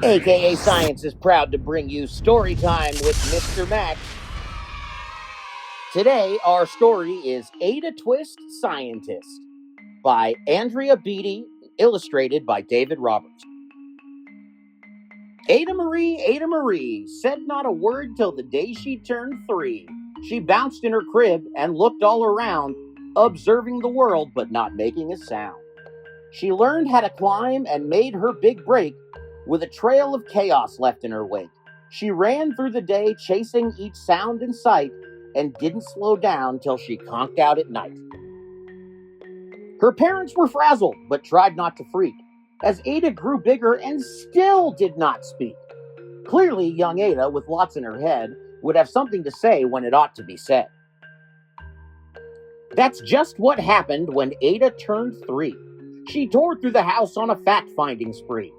AKA Science is proud to bring you Storytime with Mr. Max. Today, our story is Ada Twist, Scientist by Andrea Beatty, illustrated by David Roberts. Ada Marie, said not a word till the day she turned 3. She bounced in her crib and looked all around, observing the world but not making a sound. She learned how to climb and made her big break with a trail of chaos left in her wake. She ran through the day chasing each sound and sight and didn't slow down till she conked out at night. Her parents were frazzled but tried not to freak as Ada grew bigger and still did not speak. Clearly, young Ada, with lots in her head, would have something to say when it ought to be said. That's just what happened when Ada turned 3. She tore through the house on a fact-finding spree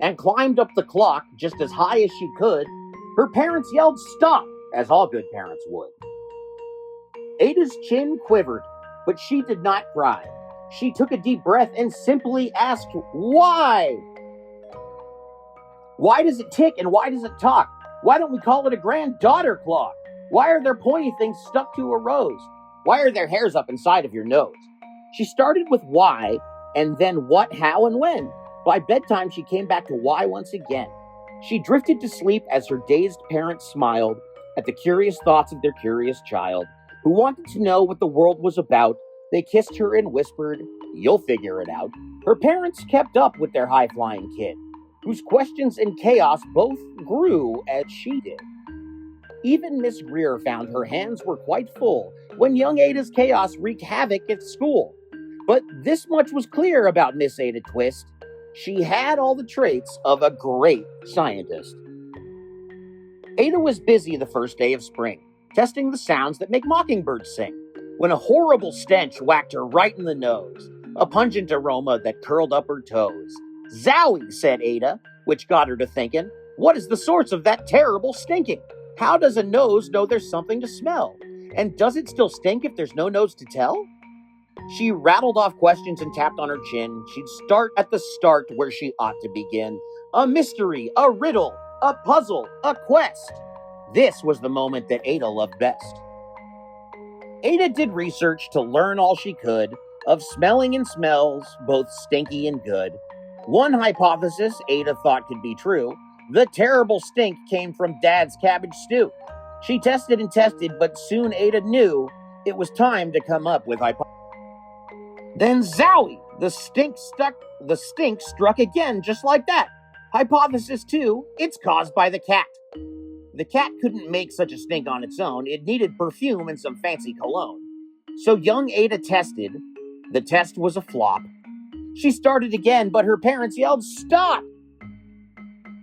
and climbed up the clock just as high as she could. Her parents yelled stop, as all good parents would. Ada's chin quivered, but she did not cry. She took a deep breath and simply asked, why? Why does it tick and why does it talk? Why don't we call it a granddaughter clock? Why are there pointy things stuck to a rose? Why are there hairs up inside of your nose? She started with why, and then what, how, and when. By bedtime, she came back to why once again. She drifted to sleep as her dazed parents smiled at the curious thoughts of their curious child, who wanted to know what the world was about. They kissed her and whispered, you'll figure it out. Her parents kept up with their high-flying kid, whose questions and chaos both grew as she did. Even Miss Greer found her hands were quite full when young Ada's chaos wreaked havoc at school. But this much was clear about Miss Ada Twist. She had all the traits of a great scientist. Ada was busy the first day of spring, testing the sounds that make mockingbirds sing, when a horrible stench whacked her right in the nose, a pungent aroma that curled up her toes. Zowie, said Ada, which got her to thinking, what is the source of that terrible stinking? How does a nose know there's something to smell? And does it still stink if there's no nose to tell? She rattled off questions and tapped on her chin. She'd start at the start where she ought to begin. A mystery, a riddle, a puzzle, a quest. This was the moment that Ada loved best. Ada did research to learn all she could of smelling and smells, both stinky and good. One hypothesis Ada thought could be true. The terrible stink came from Dad's cabbage stew. She tested and tested, but soon Ada knew it was time to come up with hypotheses. Then zowie! The stink struck again just like that. Hypothesis 2, it's caused by the cat. The cat couldn't make such a stink on its own. It needed perfume and some fancy cologne. So young Ada tested. The test was a flop. She started again, but her parents yelled, stop!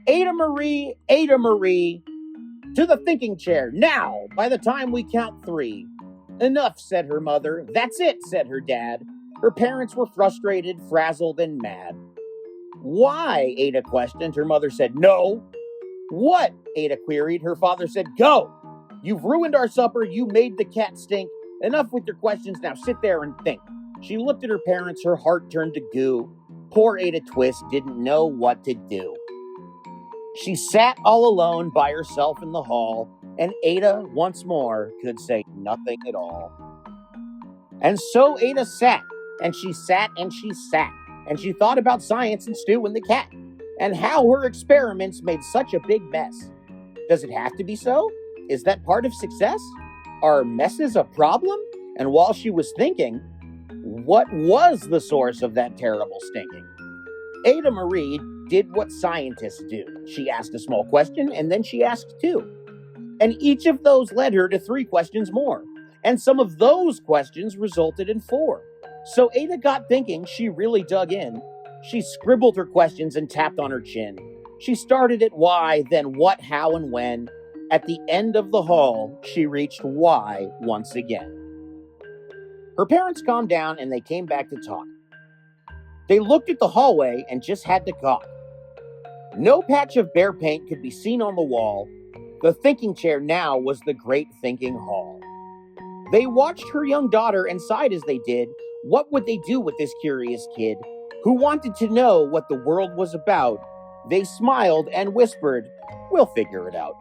Ada Marie, to the thinking chair, now, by the time we count 3. Enough, said her mother. That's it, said her dad. Her parents were frustrated, frazzled, and mad. Why? Ada questioned. Her mother said, no. What? Ada queried. Her father said, go. You've ruined our supper. You made the cat stink. Enough with your questions. Now sit there and think. She looked at her parents. Her heart turned to goo. Poor Ada Twist didn't know what to do. She sat all alone by herself in the hall, and Ada, once more, could say nothing at all. And so Ada sat, and she sat, and she sat, and she thought about science and Stu and the cat, and how her experiments made such a big mess. Does it have to be so? Is that part of success? Are messes a problem? And while she was thinking, what was the source of that terrible stinking? Ada Marie did what scientists do. She asked a small question, and then she asked 2. And each of those led her to 3 questions more. And some of those questions resulted in 4. So Ada got thinking. She really dug in. She scribbled her questions and tapped on her chin. She started at why, then what, how, and when. At the end of the hall, she reached why once again. Her parents calmed down and they came back to talk. They looked at the hallway and just had to gawk. No patch of bare paint could be seen on the wall. The thinking chair now was the great thinking hall. They watched her young daughter and sighed as they did. What would they do with this curious kid who wanted to know what the world was about They smiled and whispered, "We'll figure it out."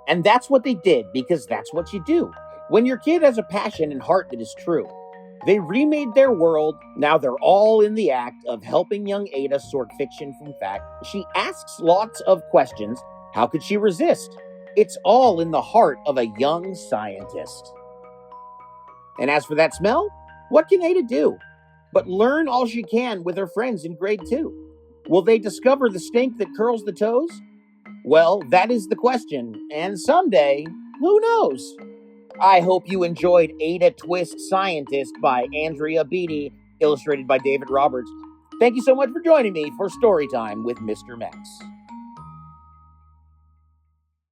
And that's what they did, because that's what you do. When your kid has a passion and heart that is true. They remade their world. Now they're all in the act of helping young Ada sort fiction from fact. She asks lots of questions. How could she resist? It's all in the heart of a young scientist. And as for that smell, what can Ada do? But learn all she can with her friends in grade 2. Will they discover the stink that curls the toes? Well, that is the question, and someday, who knows? I hope you enjoyed Ada Twist Scientist by Andrea Beatty, illustrated by David Roberts. Thank you so much for joining me for Storytime with Mr. Max.